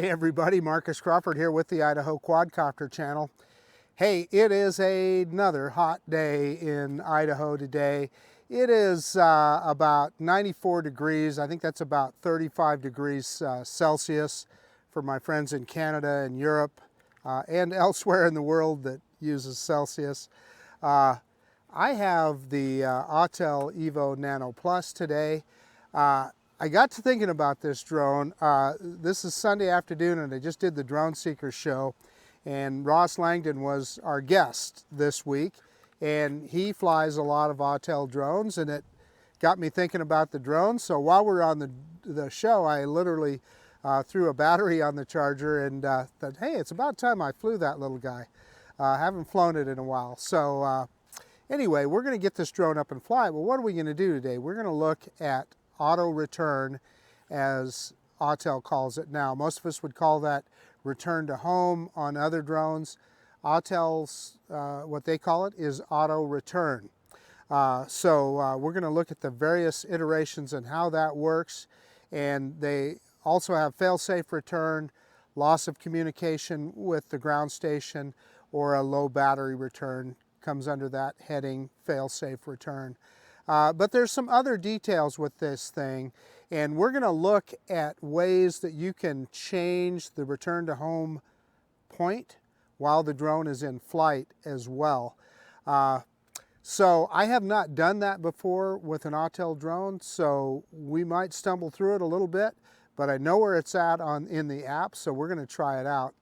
Hey everybody, Marcus Crawford here with the Idaho Quadcopter channel. Hey, it is another hot day in Idaho today. It is about 94 degrees. I think that's about 35 degrees Celsius for my friends in Canada and Europe and elsewhere in the world that uses Celsius. I have the Autel Evo Nano Plus today. I got to thinking about this drone. This is Sunday afternoon and I just did the Drone Seeker show, and Ross Langdon was our guest this week, and he flies a lot of Autel drones, and it got me thinking about the drones. So while we're on the show, I literally threw a battery on the charger and thought, hey, it's about time I flew that little guy. I haven't flown it in a while. So anyway, we're going to get this drone up and fly. Well, what are we going to do today? We're going to look at auto return, as Autel calls it now. Most of us would call that return to home on other drones. Autel's, what they call it is auto return. So we're going to look at the various iterations and how that works. And they also have fail-safe return, loss of communication with the ground station, or a low battery return comes under that heading, fail-safe return. But there's some other details with this thing, and we're going to look at ways that you can change the return to home point while the drone is in flight as well. So I have not done that before with an Autel drone, so we might stumble through it a little bit, but I know where it's at in the app, so we're going to try it out.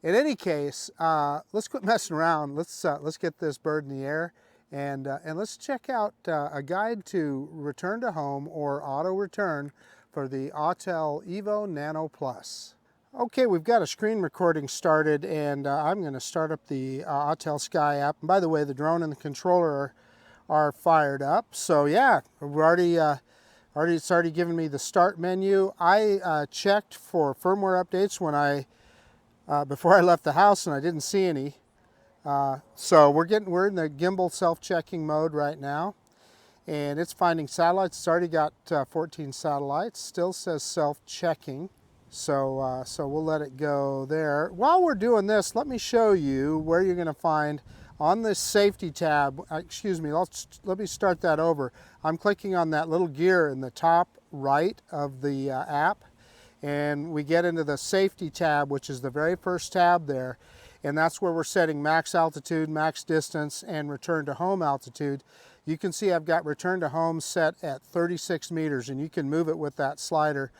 In any case, let's quit messing around. Let's get this bird in the air. And let's check out a guide to return to home or auto return for the Autel Evo Nano Plus. Okay, we've got a screen recording started, and I'm going to start up the Autel Sky app. And by the way, the drone and the controller are fired up. So yeah, it's already given me the start menu. I checked for firmware updates when before I left the house, and I didn't see any. So we're in the gimbal self-checking mode right now, and it's finding satellites. It's already got 14 satellites. Still says self-checking, so we'll let it go there. While we're doing this, let me show you where you're going to find on this safety tab. Excuse me. Let me start that over. I'm clicking on that little gear in the top right of the app, and we get into the safety tab, which is the very first tab there. And that's where we're setting max altitude, max distance, and return to home altitude. You can see I've got return to home set at 36 meters, and you can move it with that slider.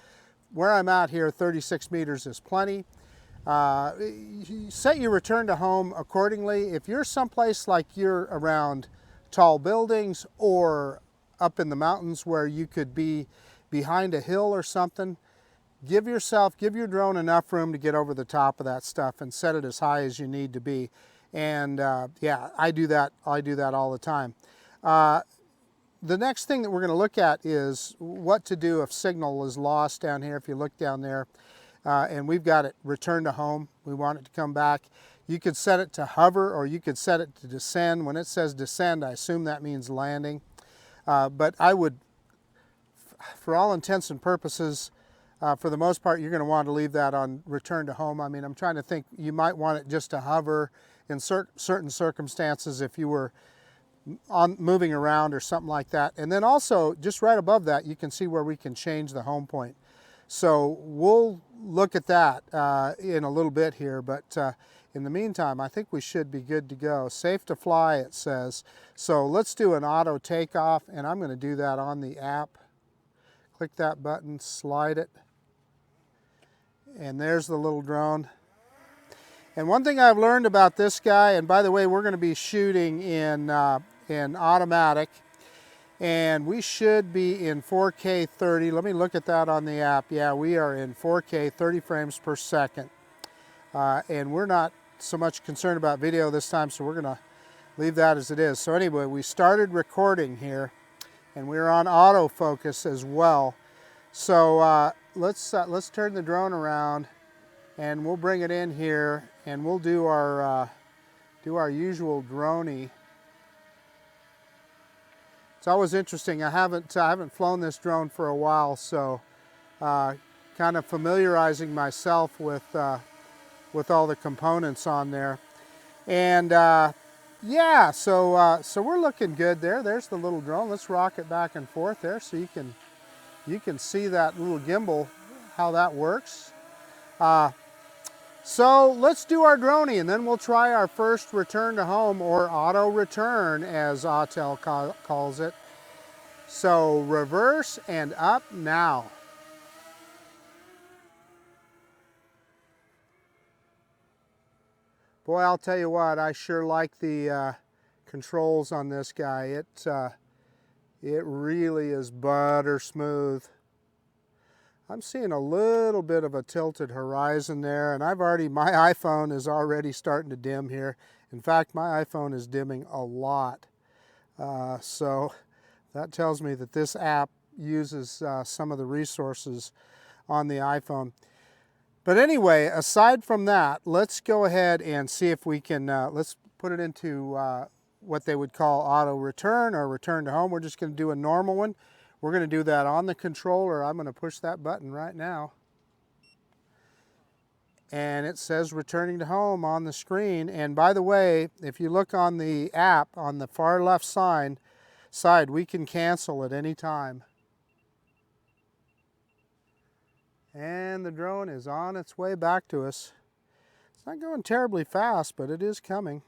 Where I'm at here, 36 meters is plenty. Set your return to home accordingly. If you're someplace like you're around tall buildings or up in the mountains where you could be behind a hill or something, give your drone enough room to get over the top of that stuff and set it as high as you need to be. And yeah, I do that all the time. The next thing that we're going to look at is what to do if signal is lost down here. If you look down there, and we've got it return to home. We want it to come back. You could set it to hover, or you could set it to descend. When it says descend, I assume that means landing. But I would, for all intents and purposes, for the most part, you're going to want to leave that on return to home. I mean, I'm trying to think, you might want it just to hover in certain circumstances if you were moving around or something like that. And then also, just right above that, you can see where we can change the home point. So we'll look at that in a little bit here, but in the meantime, I think we should be good to go. Safe to fly, it says. So let's do an auto takeoff, and I'm going to do that on the app. Click that button, slide it. And there's the little drone. And one thing I've learned about this guy, and by the way, we're going to be shooting in automatic, and we should be in 4K 30. Let me look at that on the app. Yeah, we are in 4K 30 frames per second. And we're not so much concerned about video this time, so we're going to leave that as it is. So anyway, we started recording here, and we're on autofocus as well. So let's turn the drone around, and we'll bring it in here, and we'll do our usual droney. It's always interesting. I haven't flown this drone for a while, so kind of familiarizing myself with all the components on there. And yeah, so we're looking good there. There's the little drone. Let's rock it back and forth there so you can see that little gimbal, how that works. So let's do our droning, and then we'll try our first return to home, or auto return as Autel calls it. So reverse and up now. Boy, I'll tell you what, I sure like the controls on this guy. It really is butter smooth. I'm seeing a little bit of a tilted horizon there, and my iPhone is already starting to dim here. In fact, my iPhone is dimming a lot. So that tells me that this app uses some of the resources on the iPhone. But anyway, aside from that, let's go ahead and see if we can, let's put it into what they would call auto return or return to home. We're just going to do a normal one. We're going to do that on the controller. I'm going to push that button right now. And it says returning to home on the screen. And by the way, if you look on the app on the far left side, we can cancel at any time. And the drone is on its way back to us. It's not going terribly fast, but it is coming.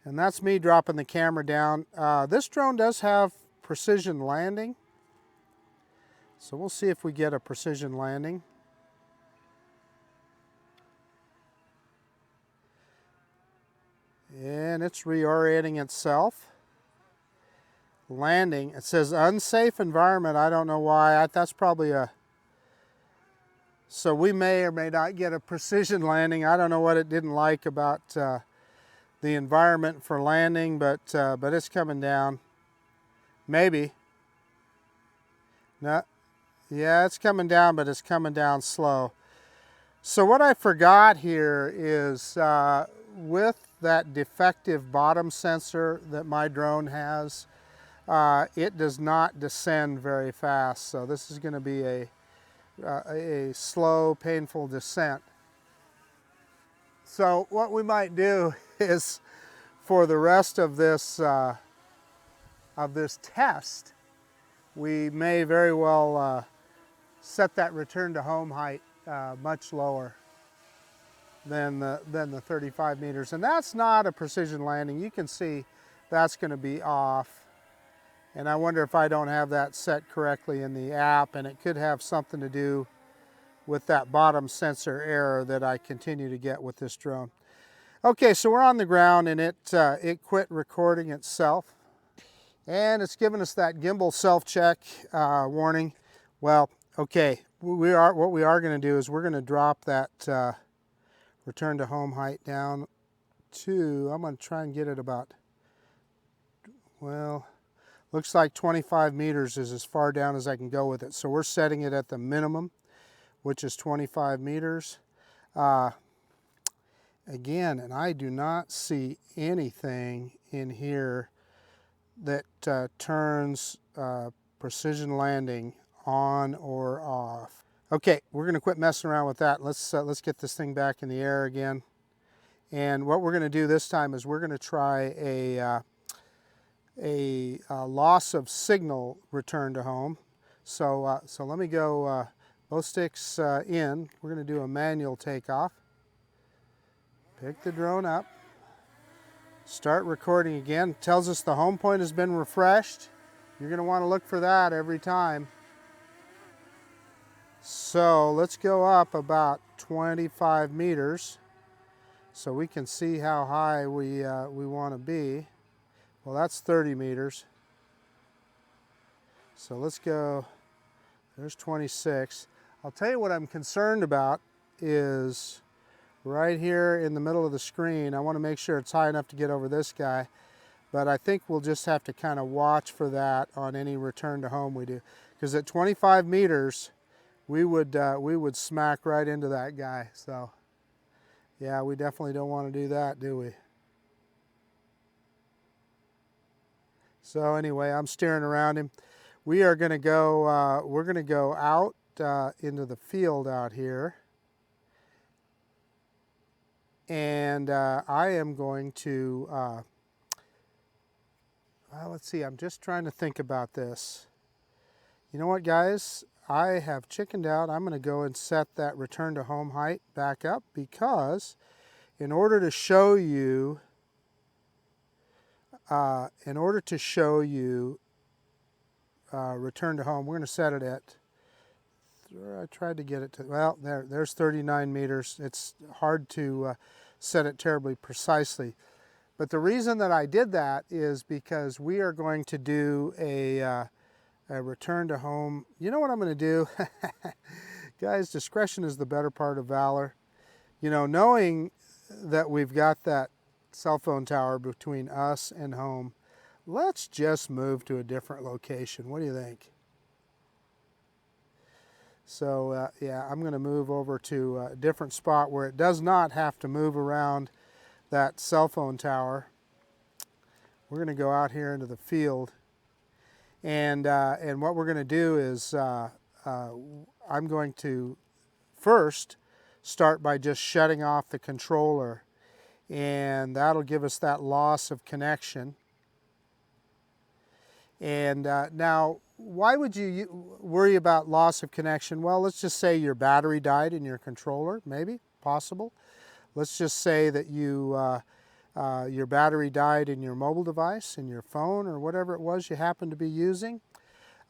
And that's me dropping the camera down. This drone does have precision landing. So we'll see if we get a precision landing. And it's reorienting itself. Landing. It says unsafe environment. I don't know why. That's probably a... So we may or may not get a precision landing. I don't know what it didn't like about the environment for landing, but it's coming down. Maybe. No. Yeah, it's coming down, but it's coming down slow. So what I forgot here is with that defective bottom sensor that my drone has, it does not descend very fast. So this is going to be a slow, painful descent. So what we might do is, for the rest of this test, we may very well set that return to home height much lower than the 35 meters. And that's not a precision landing. You can see that's going to be off. And I wonder if I don't have that set correctly in the app, and it could have something to do with that bottom sensor error that I continue to get with this drone. Okay, so we're on the ground, and it quit recording itself. And it's giving us that gimbal self-check warning. Well, okay, what we are going to do is we're going to drop that return to home height down to, I'm going to try and get it about, well, looks like 25 meters is as far down as I can go with it. So we're setting it at the minimum, which is 25 meters. Again, and I do not see anything in here that turns precision landing on or off. Okay, we're going to quit messing around with that. Let's get this thing back in the air again. And what we're going to do this time is we're going to try a loss of signal return to home. So let me go both sticks in. We're going to do a manual takeoff. Pick the drone up. Start recording again. Tells us the home point has been refreshed. You're going to want to look for that every time. So let's go up about 25 meters so we can see how high we want to be. Well, that's 30 meters. So let's go, there's 26. I'll tell you what I'm concerned about is right here in the middle of the screen. I want to make sure it's high enough to get over this guy, but I think we'll just have to kind of watch for that on any return to home we do. Because at 25 meters, we would smack right into that guy. So yeah, we definitely don't want to do that, do we? So anyway, I'm steering around him. we are going to go, we're going to go out into the field out here. And I am going to, let's see, I'm just trying to think about this. You know what, guys? I have chickened out. I'm going to go and set that return to home height back up, because in order to show you, return to home, we're going to set it at, I tried to get it to, well, there's 39 meters. It's hard to set it terribly precisely. But the reason that I did that is because we are going to do a return to home. You know what I'm going to do? Guys, discretion is the better part of valor. You know, knowing that we've got that cell phone tower between us and home, let's just move to a different location. What do you think? So yeah, I'm going to move over to a different spot where it does not have to move around that cell phone tower. We're going to go out here into the field, and what we're going to do is I'm going to first start by just shutting off the controller, and that'll give us that loss of connection. And now, why would you worry about loss of connection? Well, let's just say your battery died in your controller, maybe, possible. Let's just say that your battery died in your mobile device, in your phone, or whatever it was you happen to be using.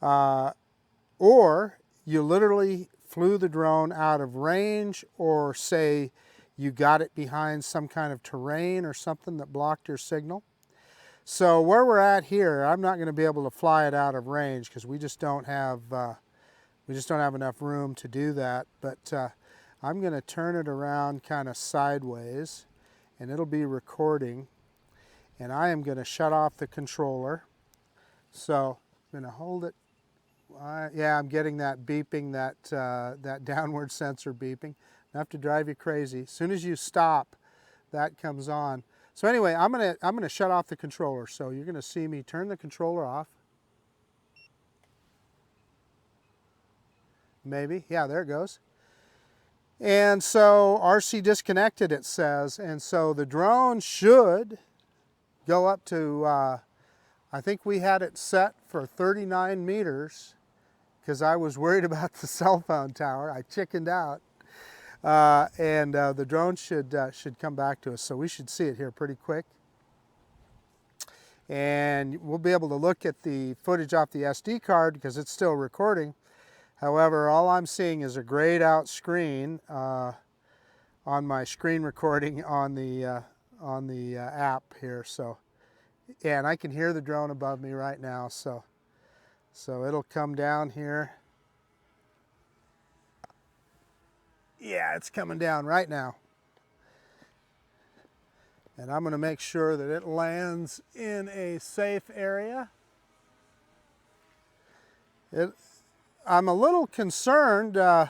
Or you literally flew the drone out of range, or say you got it behind some kind of terrain or something that blocked your signal. So where we're at here, I'm not going to be able to fly it out of range because we just don't have enough room to do that. But I'm going to turn it around kind of sideways, and it'll be recording. And I am going to shut off the controller. So I'm going to hold it. Yeah, I'm getting that beeping, that downward sensor beeping. Enough to drive you crazy. As soon as you stop, that comes on. So anyway, I'm gonna shut off the controller. So you're gonna see me turn the controller off. Maybe, yeah, there it goes. And so RC disconnected, it says, and so the drone should go up to, I think we had it set for 39 meters because I was worried about the cell phone tower. I chickened out. And the drone should come back to us, so we should see it here pretty quick. And we'll be able to look at the footage off the SD card because it's still recording. However, all I'm seeing is a grayed out screen on my screen recording on the app here. So, yeah, and I can hear the drone above me right now. So it'll come down here. Yeah, it's coming down right now. And I'm going to make sure that it lands in a safe area. I'm a little concerned that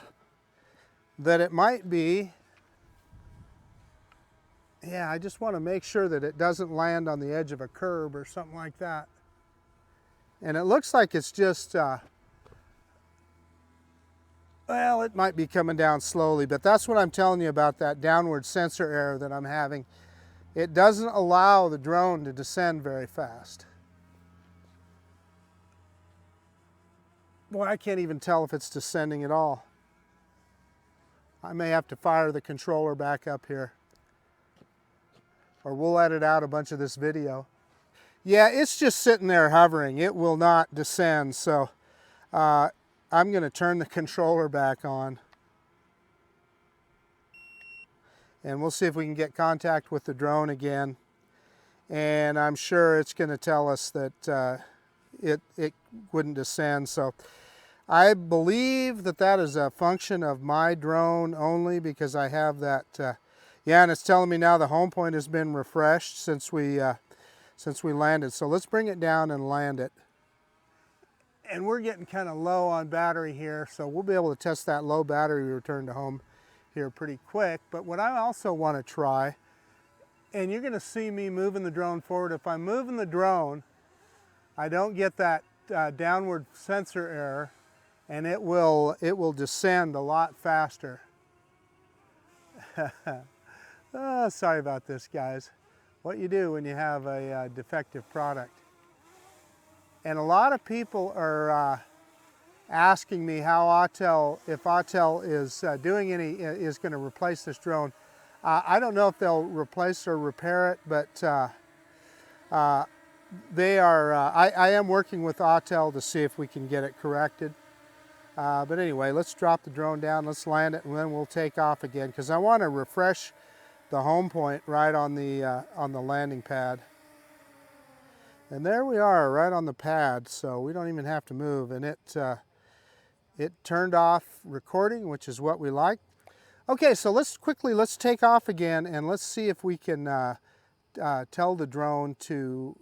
it might be, yeah, I just want to make sure that it doesn't land on the edge of a curb or something like that. And it looks like it's just, well, it might be coming down slowly, but that's what I'm telling you about that downward sensor error that I'm having. It doesn't allow the drone to descend very fast. Boy, I can't even tell if it's descending at all. I may have to fire the controller back up here, or we'll edit out a bunch of this video. Yeah, it's just sitting there hovering. It will not descend, so I'm going to turn the controller back on, and we'll see if we can get contact with the drone again. And I'm sure it's going to tell us that it wouldn't descend. So I believe that that is a function of my drone only, because I have that. Yeah, and it's telling me now the home point has been refreshed since we landed. So let's bring it down and land it. And we're getting kind of low on battery here, so we'll be able to test that low battery return to home here pretty quick. But what I also want to try, and you're going to see me moving the drone forward. If I'm moving the drone, I don't get that downward sensor error, and it will descend a lot faster. Oh, sorry about this, guys. What you do when you have a defective product. And a lot of people are asking me how Autel, if Autel is is going to replace this drone. I don't know if they'll replace or repair it, but they are. I am working with Autel to see if we can get it corrected. But anyway, let's drop the drone down, let's land it, and then we'll take off again because I want to refresh the home point right on the landing pad. And there we are, right on the pad, so we don't even have to move. And it turned off recording, which is what we like. Okay, so let's take off again, and let's see if we can tell the drone to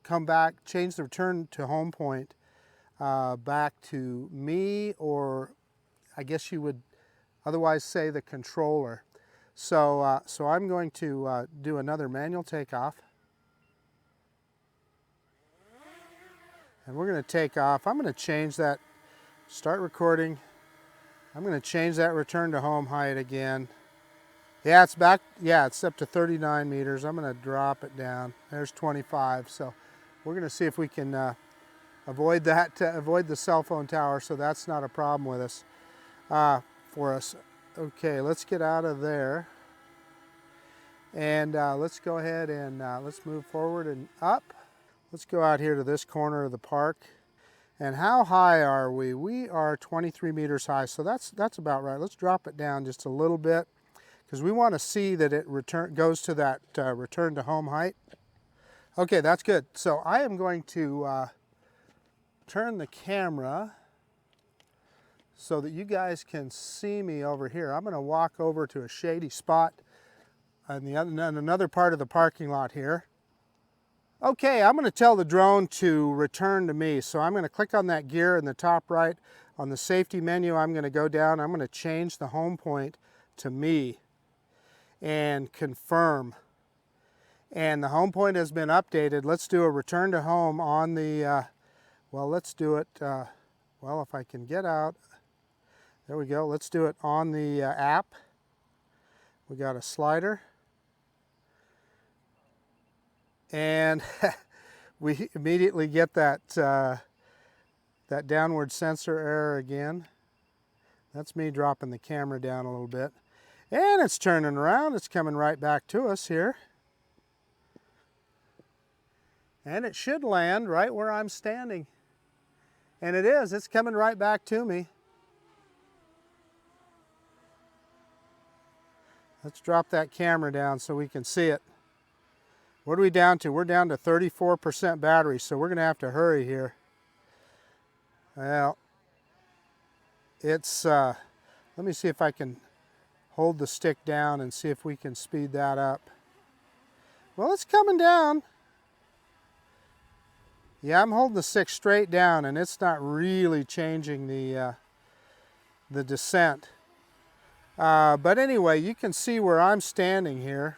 come back, change the return to home point back to me, or I guess you would otherwise say the controller. So, so I'm going to do another manual takeoff. And we're going to take off. I'm going to change that, start recording. I'm going to change that return to home height again. Yeah, it's back, yeah, it's up to 39 meters. I'm going to drop it down. There's 25. So we're going to see if we can avoid that, avoid the cell phone tower, so that's not a problem with us, for us. Okay, let's get out of there. And let's go ahead and let's move forward and up. Let's go out here to this corner of the park. And how high are we? We are 23 meters high, so that's about right. Let's drop it down just a little bit because we want to see that it goes to that return to home height. Okay, that's good. So I am going to turn the camera so that you guys can see me over here. I'm going to walk over to a shady spot on another part of the parking lot here. Okay, I'm going to tell the drone to return to me. So I'm going to click on that gear in the top right. On the safety menu, I'm going to go down. I'm going to change the home point to me and confirm. And the home point has been updated. Let's do a return to home on the, well, let's do it, well, if I can get out. There we go. Let's do it on the app. We got a slider. And we immediately get that, that downward sensor error again. That's me dropping the camera down a little bit. And it's turning around. It's coming right back to us here. And it should land right where I'm standing. And it is. It's coming right back to me. Let's drop that camera down so we can see it. What are we down to? We're down to 34% battery, so we're going to have to hurry here. Well, it's, let me see if I can hold the stick down and see if we can speed that up. Well, it's coming down. Yeah, I'm holding the stick straight down, and it's not really changing the descent. But anyway, you can see where I'm standing here.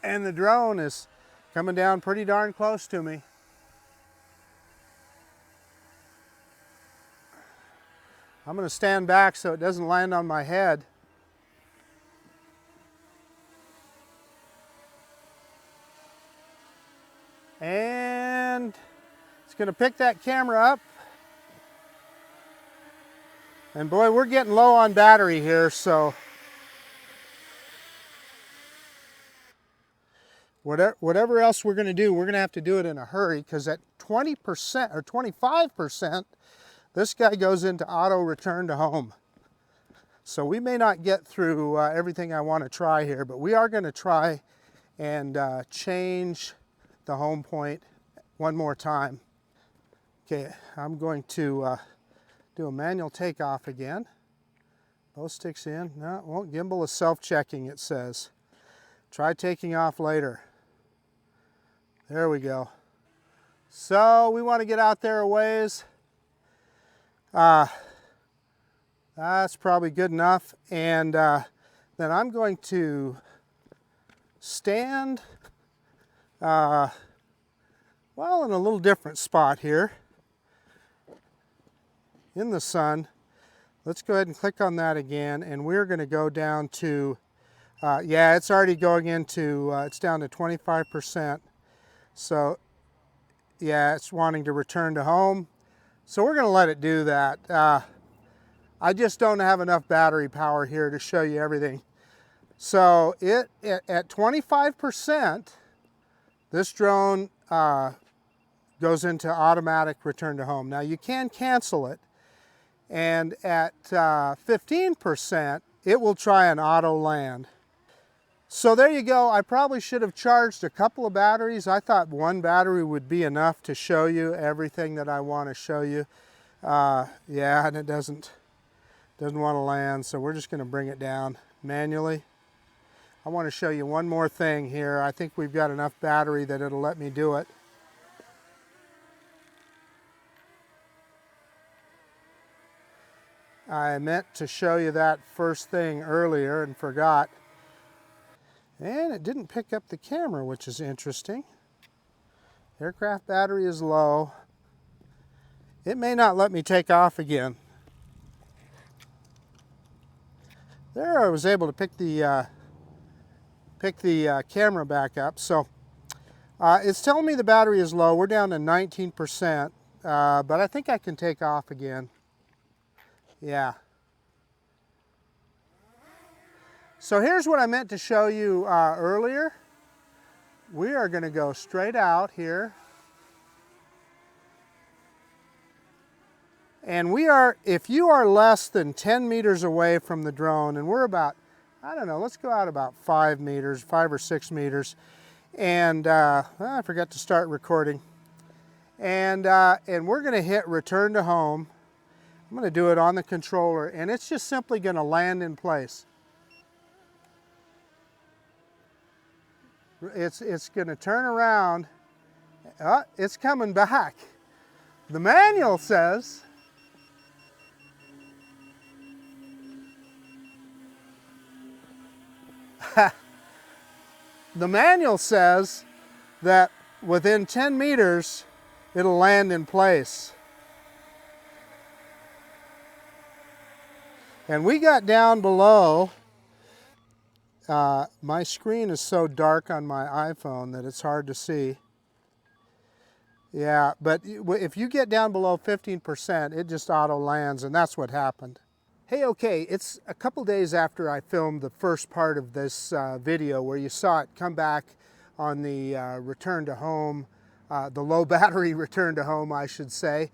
And the drone is coming down pretty darn close to me. I'm going to stand back so it doesn't land on my head. And it's going to pick that camera up. And boy, we're getting low on battery here, so whatever else we're going to do, we're going to have to do it in a hurry, because at 20% or 25%, this guy goes into auto return to home. So we may not get through everything I want to try here, but we are going to try and change the home point one more time. Okay, I'm going to do a manual takeoff again. Both sticks in. No, it won't. Gimbal is self-checking, it says. Try taking off later. There we go. So we want to get out there a ways. That's probably good enough. And then I'm going to stand Well, in a little different spot here in the sun. Let's go ahead and click on that again, and we're going to go down to, yeah, it's already going into, it's down to 25%. So, yeah, it's wanting to return to home. So we're going to let it do that. I just don't have enough battery power here to show you everything. So it at 25%, this drone goes into automatic return to home. Now you can cancel it, and at 15%, it will try an auto land. So there you go. I probably should have charged a couple of batteries. I thought one battery would be enough to show you everything that I want to show you. Yeah, and it doesn't want to land, so we're just going to bring it down manually. I want to show you one more thing here. I think we've got enough battery that it'll let me do it. I meant to show you that first thing earlier and forgot. And it didn't pick up the camera, which is interesting. Aircraft battery is low. It may not let me take off again. There, I was able to pick the camera back up. So it's telling me the battery is low. We're down to 19%, but I think I can take off again. Yeah. So here's what I meant to show you earlier. We are going to go straight out here. And we are, if you are less than 10 meters away from the drone, and we're about, I don't know, let's go out about 5 meters, 5 or 6 meters. And I forgot to start recording. And we're going to hit return to home. I'm going to do it on the controller, and it's just simply going to land in place. It's going to turn around. It's coming back. The manual says the manual says that within 10 meters it'll land in place. And we got down below. My screen is so dark on my iPhone that it's hard to see. Yeah, but if you get down below 15%, it just auto lands, and that's what happened. Hey, okay, it's a couple days after I filmed the first part of this video where you saw it come back on the return to home, the low battery return to home, I should say.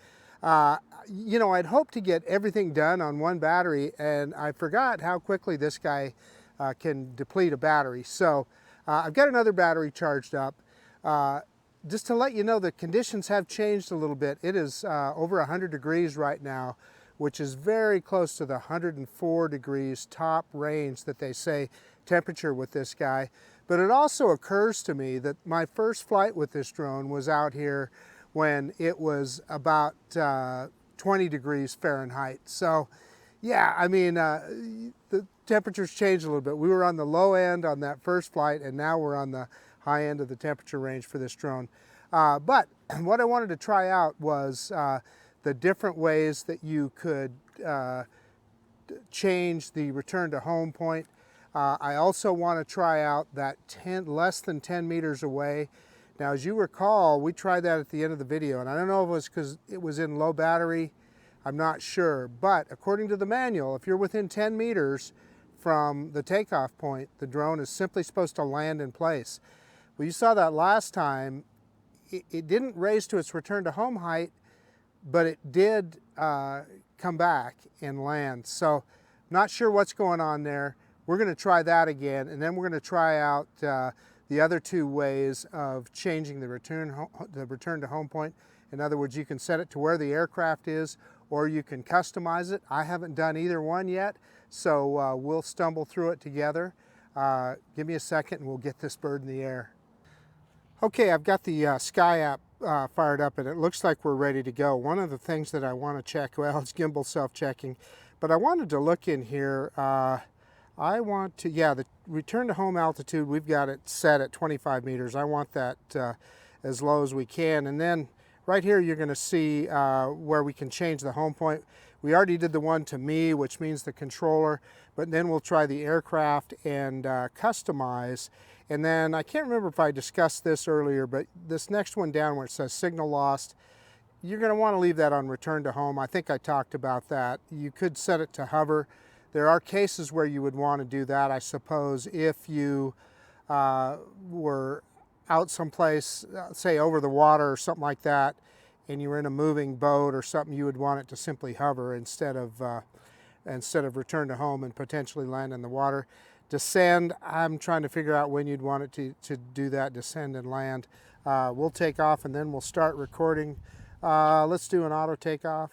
You know, I'd hoped to get everything done on one battery, and I forgot how quickly this guy can deplete a battery. So I've got another battery charged up. Just to let you know, the conditions have changed a little bit. It is over 100 degrees right now, which is very close to the 104 degrees top range that they say temperature with this guy. But it also occurs to me that my first flight with this drone was out here when it was about 20 degrees Fahrenheit. So yeah, I mean, the temperatures changed a little bit. We were on the low end on that first flight, and now we're on the high end of the temperature range for this drone. But what I wanted to try out was the different ways that you could change the return to home point. I also want to try out that less than 10 meters away. Now, as you recall, we tried that at the end of the video, and I don't know if it was because it was in low battery. I'm not sure, but according to the manual, if you're within 10 meters from the takeoff point, the drone is simply supposed to land in place. Well, you saw that last time. It didn't raise to its return to home height, but it did come back and land. So not sure what's going on there. We're going to try that again, and then we're going to try out the other two ways of changing the return to home point. In other words, you can set it to where the aircraft is, or you can customize it. I haven't done either one yet, so we'll stumble through it together. Give me a second and we'll get this bird in the air. Okay, I've got the Sky app fired up, and it looks like we're ready to go. One of the things that I want to check, well, it's gimbal self-checking, but I wanted to look in here. I want to, yeah, the return to home altitude, we've got it set at 25 meters. I want that as low as we can. And then right here you're going to see where we can change the home point. We already did the one to me, which means the controller, but then we'll try the aircraft and customize. And then I can't remember if I discussed this earlier, but this next one down where it says signal lost, you're going to want to leave that on return to home. I think I talked about that. You could set it to hover. There are cases where you would want to do that, I suppose, if you were out someplace, say over the water or something like that, and you were in a moving boat or something, you would want it to simply hover instead of return to home and potentially land in the water. Descend, I'm trying to figure out when you'd want it to do that, descend and land. We'll take off and then we'll start recording. Let's do an auto takeoff.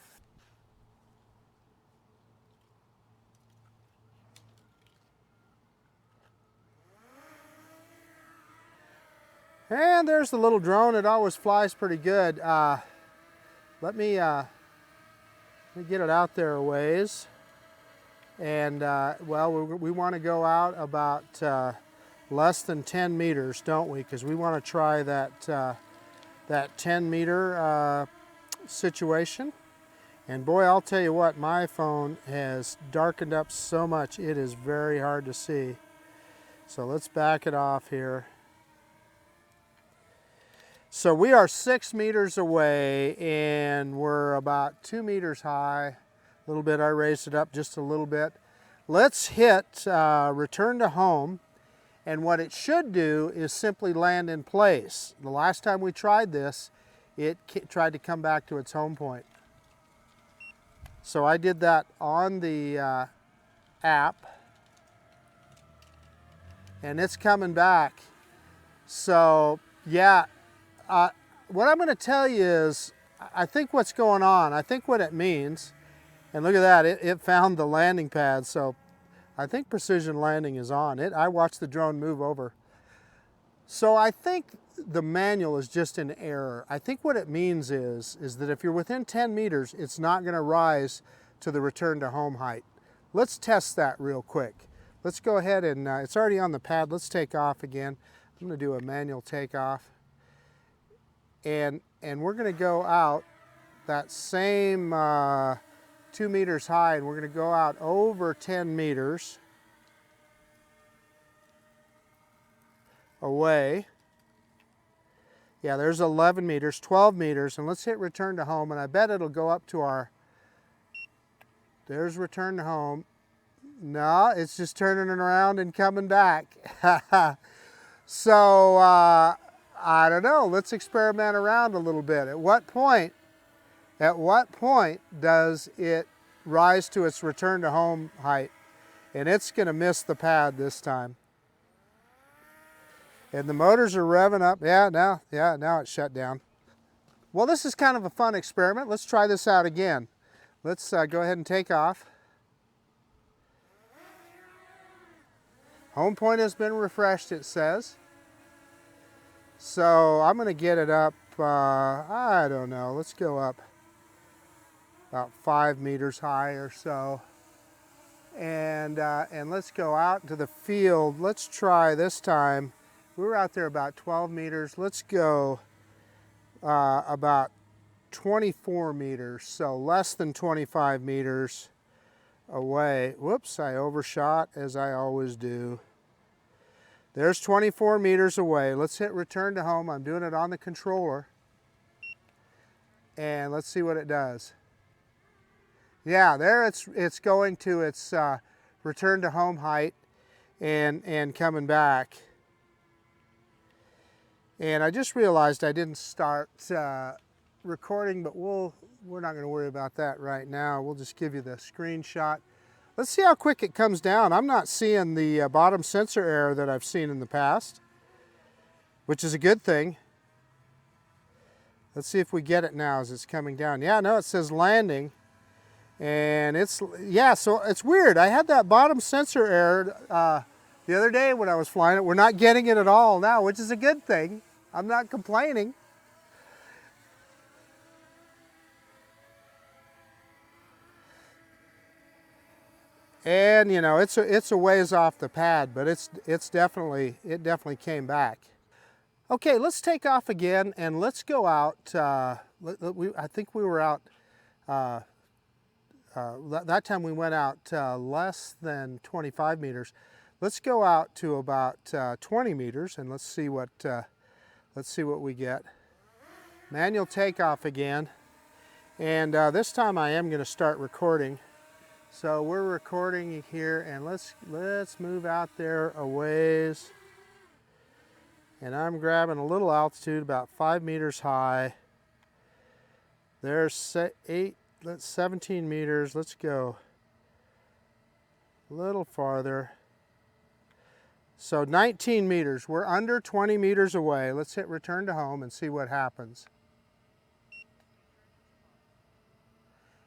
And there's the little drone. It always flies pretty good. Let me get it out there a ways. And well, we want to go out about less than 10 meters, don't we? Because we want to try that 10-meter situation. And boy, I'll tell you what, my phone has darkened up so much, it is very hard to see. So let's back it off here. So we are 6 meters away and we're about 2 meters high. A little bit, I raised it up just a little bit. Let's hit return to home, and what it should do is simply land in place. The last time we tried this, it tried to come back to its home point. So I did that on the app, and it's coming back. So yeah, what I'm going to tell you is, I think what's going on, I think what it means, and look at that, it found the landing pad, so I think precision landing is on. I watched the drone move over. So I think the manual is just an error. I think what it means is that if you're within 10 meters, it's not going to rise to the return to home height. Let's test that real quick. Let's go ahead and, it's already on the pad, let's take off again. I'm going to do a manual takeoff. And we're going to go out that same 2 meters high, and we're going to go out over 10 meters away. Yeah, there's 11 meters, 12 meters, and let's hit return to home, and I bet it'll go up to our, there's return to home. No, it's just turning it around and coming back. So, I don't know, let's experiment around a little bit. At what point does it rise to its return to home height? And it's going to miss the pad this time. And the motors are revving up. Now it's shut down. Well, this is kind of a fun experiment. Let's try this out again. Let's go ahead and take off. Home point has been refreshed, it says. So I'm going to get it up, I don't know, let's go up about 5 meters high or so. And let's go out to the field. Let's try this time. We were out there about 12 meters. Let's go about 24 meters, so less than 25 meters away. Whoops, I overshot as I always do. There's 24 meters away. Let's hit return to home. I'm doing it on the controller. And let's see what it does. Yeah, there it's going to its return to home height and coming back. And I just realized I didn't start recording, but we're not going to worry about that right now. We'll just give you the screenshot. Let's see how quick it comes down. I'm not seeing the bottom sensor error that I've seen in the past, which is a good thing. Let's see if we get it now as it's coming down. Yeah, no, it says landing. And yeah, so it's weird. I had that bottom sensor error the other day when I was flying it. We're not getting it at all now, which is a good thing. I'm not complaining. And you know, it's a ways off the pad, but it definitely came back. Okay, let's take off again and let's go out. I think we were out, that time we went out less than 25 meters. Let's go out to about 20 meters and let's see what we get. Manual takeoff again. And this time I am going to start recording. So we're recording here, and let's move out there a ways. And I'm grabbing a little altitude, about 5 meters high. There's 17 meters. Let's go a little farther. So 19 meters. We're under 20 meters away. Let's hit return to home and see what happens.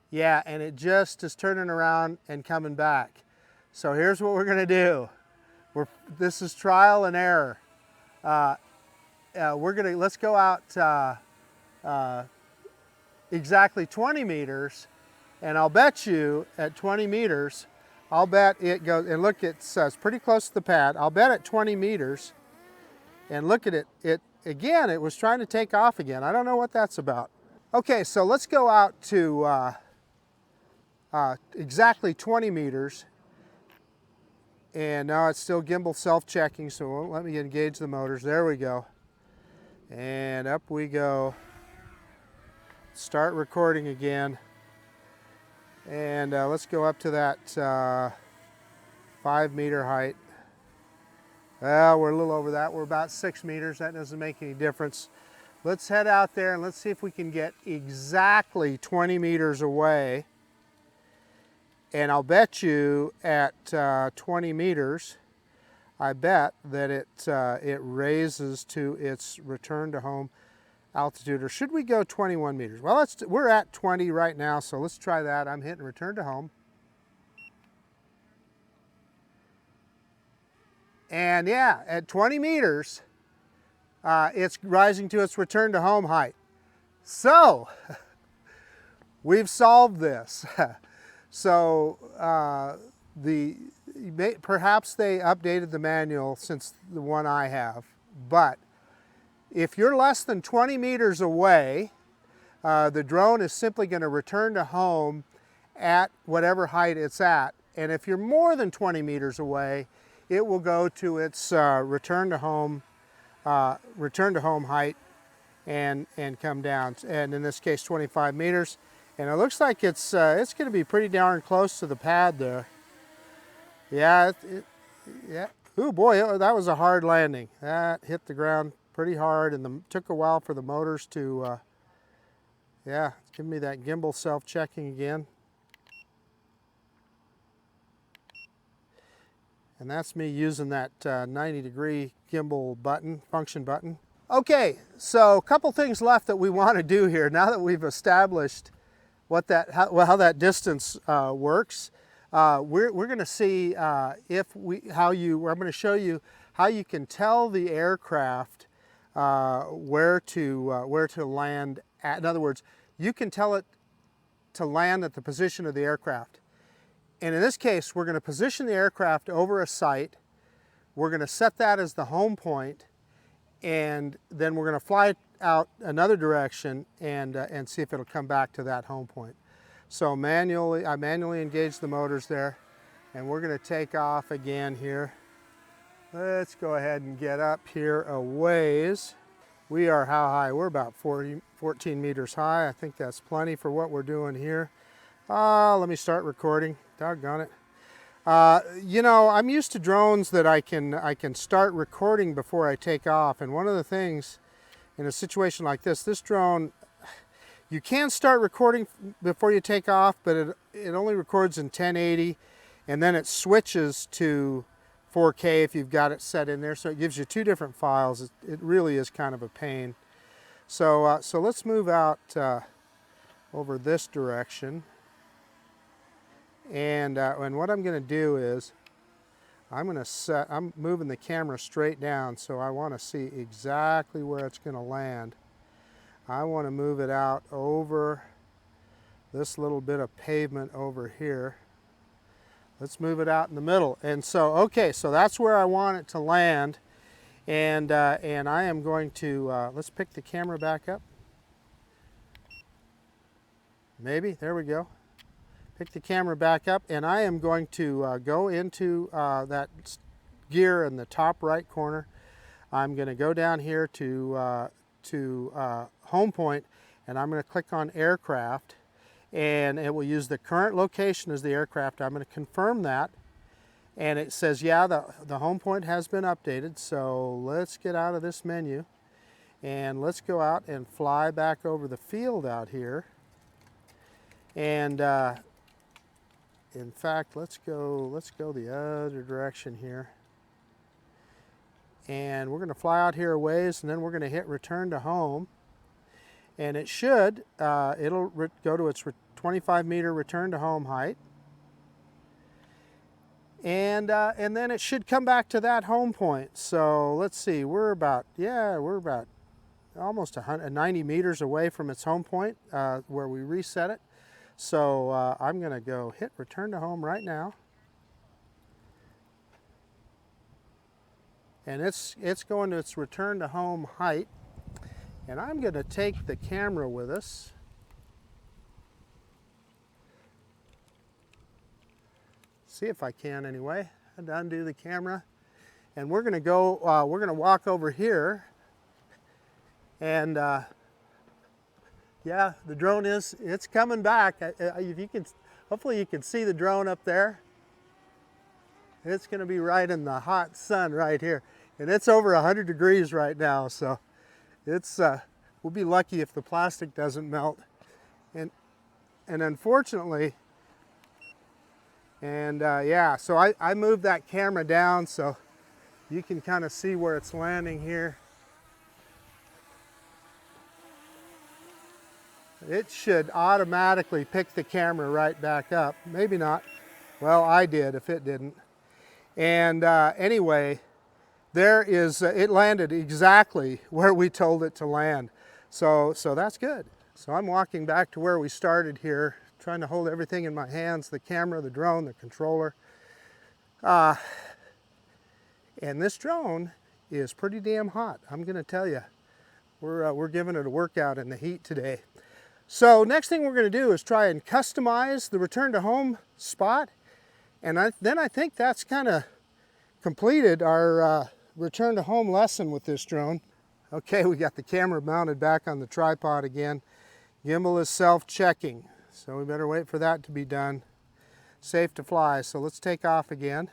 Yeah, and it just is turning around and coming back. So here's what we're going to do. This is trial and error. Let's go out exactly 20 meters, and I'll bet you at 20 meters, I'll bet it goes, and look, it's pretty close to the pad. I'll bet at 20 meters, and look at it, again, it was trying to take off again. I don't know what that's about. Okay, so let's go out to exactly 20 meters, and now it's still gimbal self-checking, so it won't let me engage the motors. There we go, and up we go. Start recording again, and let's go up to that 5 meter height. Well, we're a little over that. We're about 6 meters. That doesn't make any difference. Let's head out there and let's see if we can get exactly 20 meters away. And I'll bet you at 20 meters, I bet that it raises to its return to home altitude. Or should we go 21 meters? Well, we're at 20 right now, so let's try that. I'm hitting return to home. And yeah, at 20 meters, it's rising to its return to home height. So, we've solved this. So perhaps they updated the manual since the one I have, but if you're less than 20 meters away, the drone is simply going to return to home at whatever height it's at. And if you're more than 20 meters away, it will go to its return to home height and come down. And in this case, 25 meters. And it looks like it's going to be pretty darn close to the pad there. Yeah, yeah. Ooh, boy, that was a hard landing. That hit the ground pretty hard, and took a while for the motors to, yeah, give me that gimbal self-checking again. And that's me using that 90-degree gimbal button, function button. Okay, so a couple things left that we want to do here now that we've established how that distance works. We're going to see I'm going to show you how you can tell the aircraft where to land at. In other words, you can tell it to land at the position of the aircraft. And in this case, we're going to position the aircraft over a site. We're going to set that as the home point, and then we're going to fly out another direction and see if it'll come back to that home point. So I manually engage the motors there, and we're going to take off again here. Let's go ahead and get up here a ways. We are how high? We're about 14 meters high. I think that's plenty for what we're doing here. Let me start recording. Doggone it. You know, I'm used to drones that I can start recording before I take off, and one of the things in a situation like this drone, you can start recording before you take off, but it only records in 1080, and then it switches to 4K if you've got it set in there, so it gives you two different files. It really is kind of a pain. So let's move out over this direction, and what I'm going to do is I'm moving the camera straight down, so I want to see exactly where it's going to land. I want to move it out over this little bit of pavement over here. Let's move it out in the middle. And so, okay, so that's where I want it to land. And I am going to, let's pick the camera back up. Maybe, there we go. Pick the camera back up, and I am going to go into that gear in the top right corner. I'm going to go down here to home point, and I'm going to click on aircraft, and it will use the current location as the aircraft. I'm going to confirm that, and it says, yeah, the home point has been updated. So let's get out of this menu, and let's go out and fly back over the field out here. And in fact, let's go the other direction here. And we're going to fly out here a ways, and then we're going to hit return to home. And it should, it'll go to its 25-meter return to home height. And then it should come back to that home point. So let's see, we're about almost 90 meters away from its home point where we reset it. So I'm going to go hit return to home right now. And it's going to its return to home height. And I'm going to take the camera with us. See if I can anyway. I'd undo the camera. And we're going to go, we're going to walk over here. And yeah, the drone it's coming back. If you can, hopefully you can see the drone up there. It's going to be right in the hot sun right here. And it's over 100 degrees right now, so it's we'll be lucky if the plastic doesn't melt. And unfortunately, yeah, so I moved that camera down so you can kind of see where it's landing here. It should automatically pick the camera right back up. Maybe not. Well, I did if it didn't. And anyway, there is, it landed exactly where we told it to land. So that's good. So I'm walking back to where we started here, trying to hold everything in my hands, the camera, the drone, the controller. And this drone is pretty damn hot, I'm gonna tell you. We're giving it a workout in the heat today. So next thing we're gonna do is try and customize the return to home spot. And then I think that's kind of completed our return to home lesson with this drone. Okay, we got the camera mounted back on the tripod again. Gimbal is self-checking, so we better wait for that to be done. Safe to fly, so let's take off again.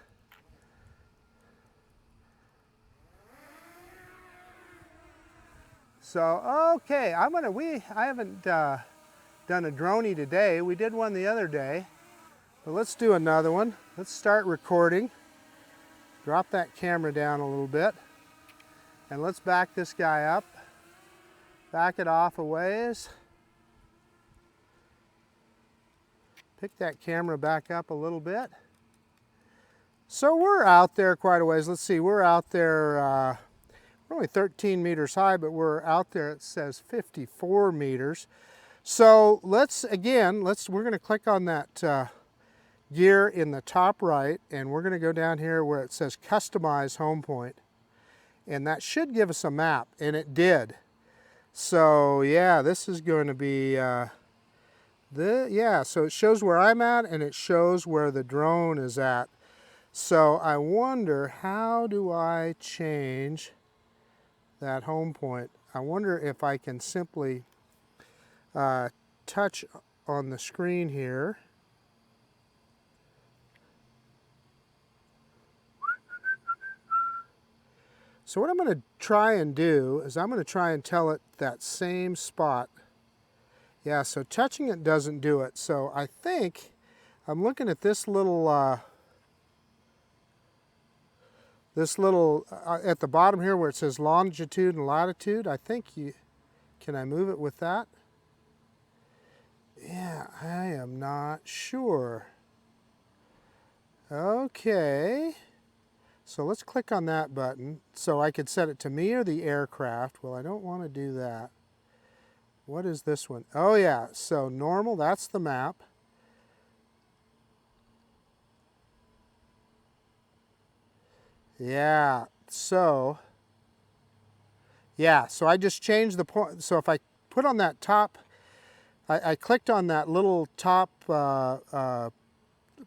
So, okay, I haven't done a droney today. We did one the other day, but let's do another one. Let's start recording. Drop that camera down a little bit, and let's back this guy up. Back it off a ways. Pick that camera back up a little bit. So we're out there quite a ways. Let's see, we're out there, we're only 13 meters high, but we're out there, it says 54 meters. So we're gonna click on that gear in the top right, and we're gonna go down here where it says Customize Home Point. And that should give us a map, and it did. So yeah, this is going to be, so it shows where I'm at, and it shows where the drone is at. So I wonder, how do I change that home point? I wonder if I can simply touch on the screen here. So what I'm going to try and do is I'm going to try and tell it that same spot. Yeah, so touching it doesn't do it. So I think I'm looking at this little at the bottom here where it says longitude and latitude. I think can I move it with that? Yeah, I am not sure. Okay. So let's click on that button. So I could set it to me or the aircraft. Well, I don't want to do that. What is this one? Oh yeah, so normal, that's the map. Yeah, so Yeah, so I just changed the point. So if I put on that top, I clicked on that little top, for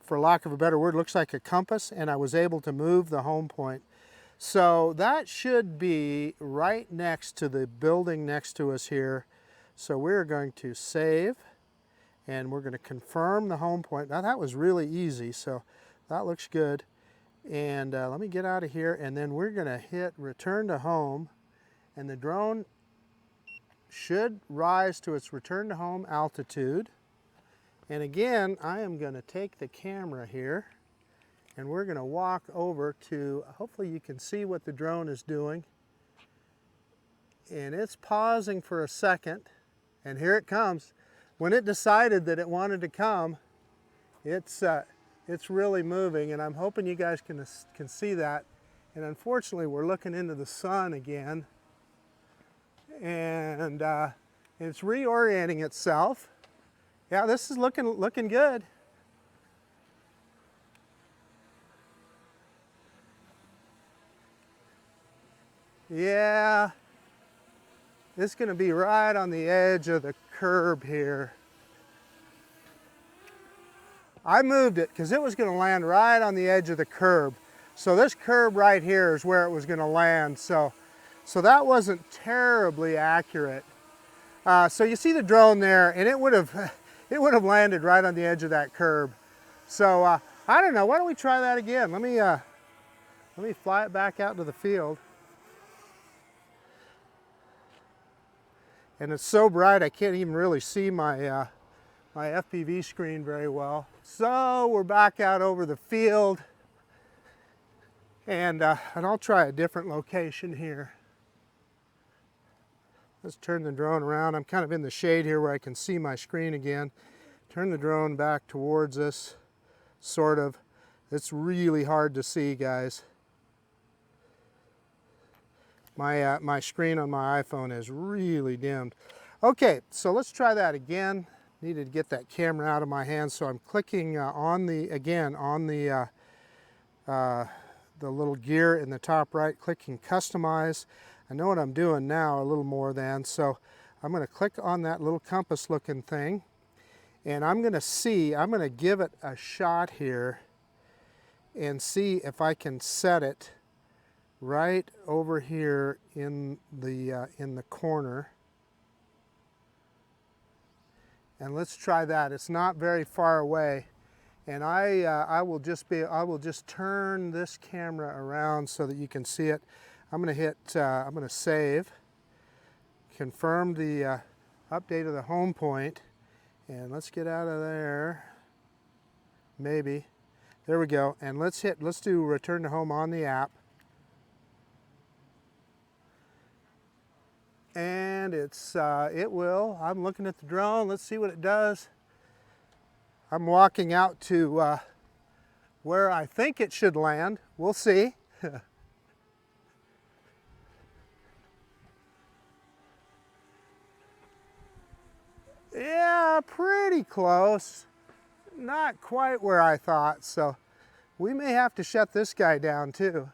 lack of a better word, looks like a compass, and I was able to move the home point. So that should be right next to the building next to us here. So we're going to save, and we're going to confirm the home point. Now that was really easy, so that looks good. And let me get out of here, and then we're going to hit return to home, and the drone should rise to its return to home altitude. And again, I am going to take the camera here, and we're going to walk over to, hopefully you can see what the drone is doing. And it's pausing for a second, and here it comes. When it decided that it wanted to come, it's really moving, and I'm hoping you guys can see that. And unfortunately, we're looking into the sun again, and it's reorienting itself. Yeah, this is looking good. Yeah, it's going to be right on the edge of the curb here. I moved it because it was going to land right on the edge of the curb. So this curb right here is where it was going to land. So that wasn't terribly accurate. So you see the drone there, and it would have landed right on the edge of that curb. So I don't know. Why don't we try that again? Let me fly it back out to the field. And it's so bright I can't even really see my my FPV screen very well. So we're back out over the field, and I'll try a different location here. Let's turn the drone around. I'm kind of in the shade here where I can see my screen again. Turn the drone back towards us, sort of. It's really hard to see, guys. My screen on my iPhone is really dimmed. Okay, so let's try that again. Needed to get that camera out of my hand, so I'm clicking on the little gear in the top right, clicking customize. I know what I'm doing now a little more than, so I'm going to click on that little compass looking thing, and I'm going to give it a shot here and see if I can set it right over here in the corner. And let's try that. It's not very far away, and I will just turn this camera around so that you can see it. I'm going to save, confirm the update of the home point, and let's get out of there. Maybe. There we go. And let's do return to home on the app. And it will. I'm looking at the drone. Let's see what it does. I'm walking out to where I think it should land. We'll see. Yeah, pretty close. Not quite where I thought, so we may have to shut this guy down too.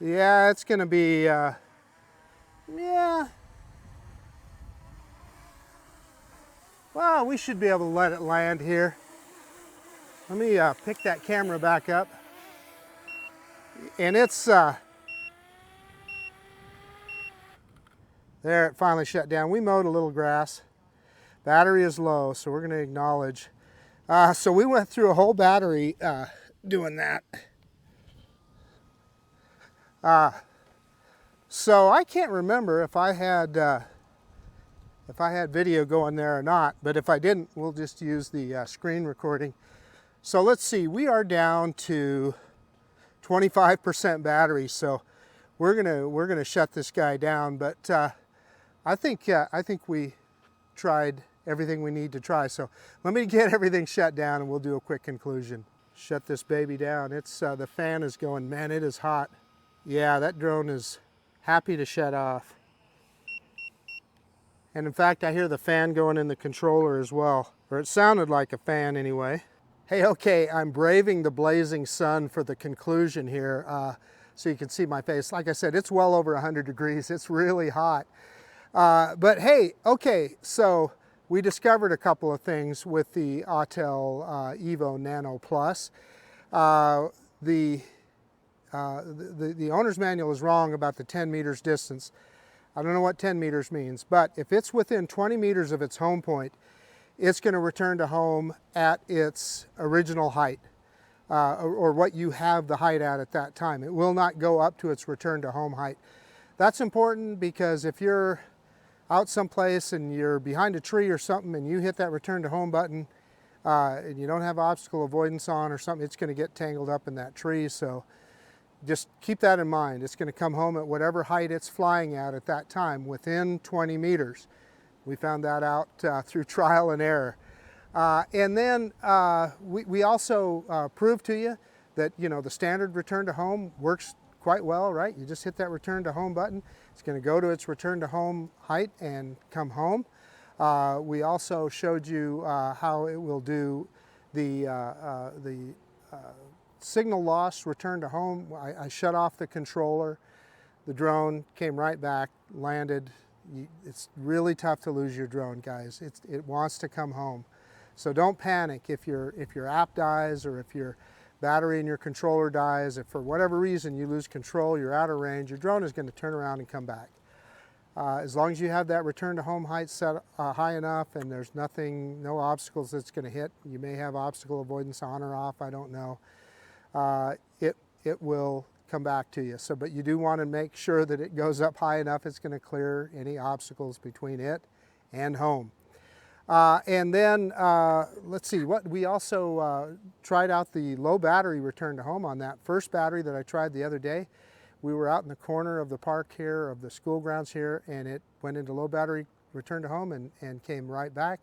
Yeah, it's gonna be, yeah. Well, we should be able to let it land here. Let me pick that camera back up. And it's, there, it finally shut down. We mowed a little grass. Battery is low, so we're gonna acknowledge. So we went through a whole battery doing that. So I can't remember if I had video going there or not, but if I didn't, we'll just use the screen recording. So let's see, we are down to 25% battery, so we're gonna shut this guy down. But I think we tried everything we need to try. So let me get everything shut down, and we'll do a quick conclusion. Shut this baby down. It's the fan is going. Man, it is hot. Yeah, that drone is happy to shut off. And in fact, I hear the fan going in the controller as well, or it sounded like a fan anyway. Hey, okay, I'm braving the blazing sun for the conclusion here, so you can see my face. Like I said, it's well over 100 degrees. It's really hot. But hey, okay, so we discovered a couple of things with the Autel Evo Nano Plus. The owner's manual is wrong about the 10 meters distance. I don't know what 10 meters means, but if it's within 20 meters of its home point, it's going to return to home at its original height, or what you have the height at that time. It will not go up to its return to home height. That's important because if you're out someplace and you're behind a tree or something and you hit that return to home button and you don't have obstacle avoidance on or something, it's going to get tangled up in that tree. So just keep that in mind. It's going to come home at whatever height it's flying at that time, within 20 meters. We found that out through trial and error. And then we also proved to you that, you know, the standard return to home works quite well, right? You just hit that return to home button. It's going to go to its return to home height and come home. We also showed you how it will do the signal loss return to home. I shut off the controller. The drone came right back, landed. It's really tough to lose your drone, guys. It wants to come home. So don't panic if your app dies, or if your battery in your controller dies. If for whatever reason you lose control, you're out of range, your drone is going to turn around and come back. As long as you have that return to home height set high enough and there's no obstacles that's going to hit. You may have obstacle avoidance on or off, I don't know. It will come back to you. So, but you do want to make sure that it goes up high enough it's going to clear any obstacles between it and home. And then let's see, what we also tried out the low battery return to home on that first battery that I tried the other day. We were out in the corner of the park here, of the school grounds here, and it went into low battery return to home and came right back.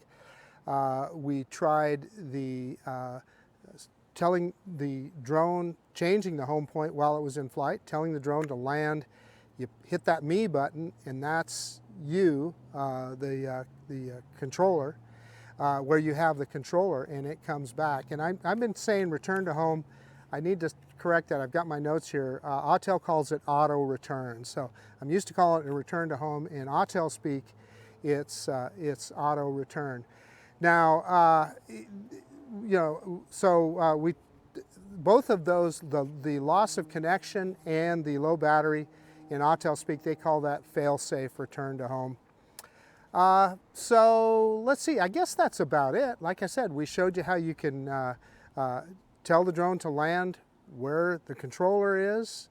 We tried the telling the drone, changing the home point while it was in flight, telling the drone to land. You hit that me button, and that's you, the controller, where you have the controller, and it comes back. And I've been saying return to home. I need to correct that. I've got my notes here. Autel calls it auto return. So I'm used to calling it a return to home. In Autel speak, it's auto return. Now, you know, so both of those, the loss of connection and the low battery, in Autel speak, they call that fail-safe return to home. So let's see, I guess that's about it. Like I said, we showed you how you can tell the drone to land where the controller is.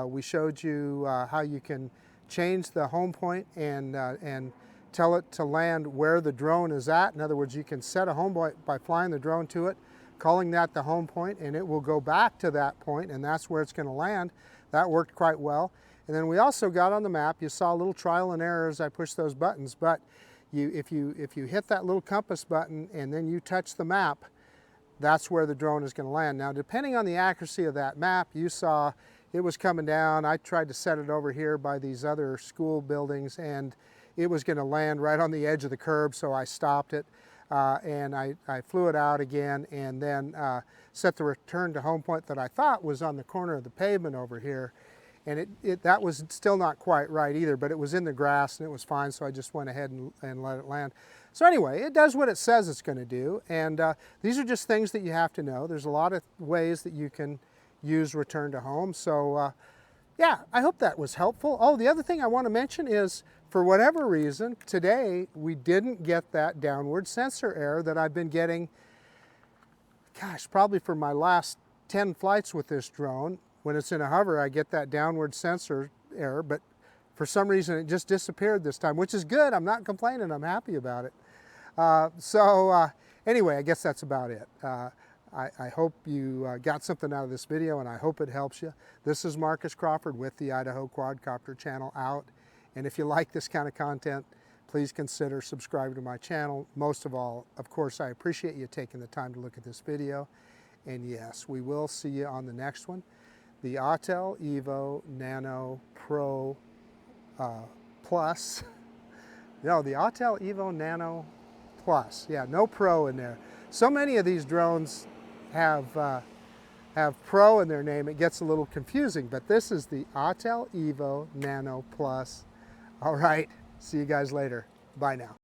We showed you how you can change the home point and tell it to land where the drone is at. In other words, you can set a home point by flying the drone to it, calling that the home point, and it will go back to that point, and that's where it's going to land. That worked quite well. And then we also got on the map. You saw a little trial and error as I pushed those buttons, but if you hit that little compass button and then you touch the map, that's where the drone is going to land. Now, depending on the accuracy of that map, you saw it was coming down. I tried to set it over here by these other school buildings, and it was going to land right on the edge of the curb, so I stopped it, and I flew it out again, and then set the return to home point that I thought was on the corner of the pavement over here. And that was still not quite right either, but it was in the grass and it was fine, so I just went ahead and let it land. So anyway, it does what it says it's going to do, and these are just things that you have to know. There's a lot of ways that you can use return to home. So yeah, I hope that was helpful. Oh, the other thing I want to mention is, for whatever reason, today we didn't get that downward sensor error that I've been getting, gosh, probably for my last 10 flights with this drone. When it's in a hover, I get that downward sensor error, but for some reason it just disappeared this time, which is good. I'm not complaining, I'm happy about it. Anyway, I guess that's about it. I hope you got something out of this video, and I hope it helps you. This is Marcus Crawford with the Idaho Quadcopter channel out. And if you like this kind of content, please consider subscribing to my channel. Most of all, of course, I appreciate you taking the time to look at this video. And yes, we will see you on the next one. The Autel Evo Nano Pro Plus. No, the Autel Evo Nano Plus. Yeah, no Pro in there. So many of these drones have Pro in their name, it gets a little confusing, but this is the Autel Evo Nano Plus. All right, see you guys later. Bye now.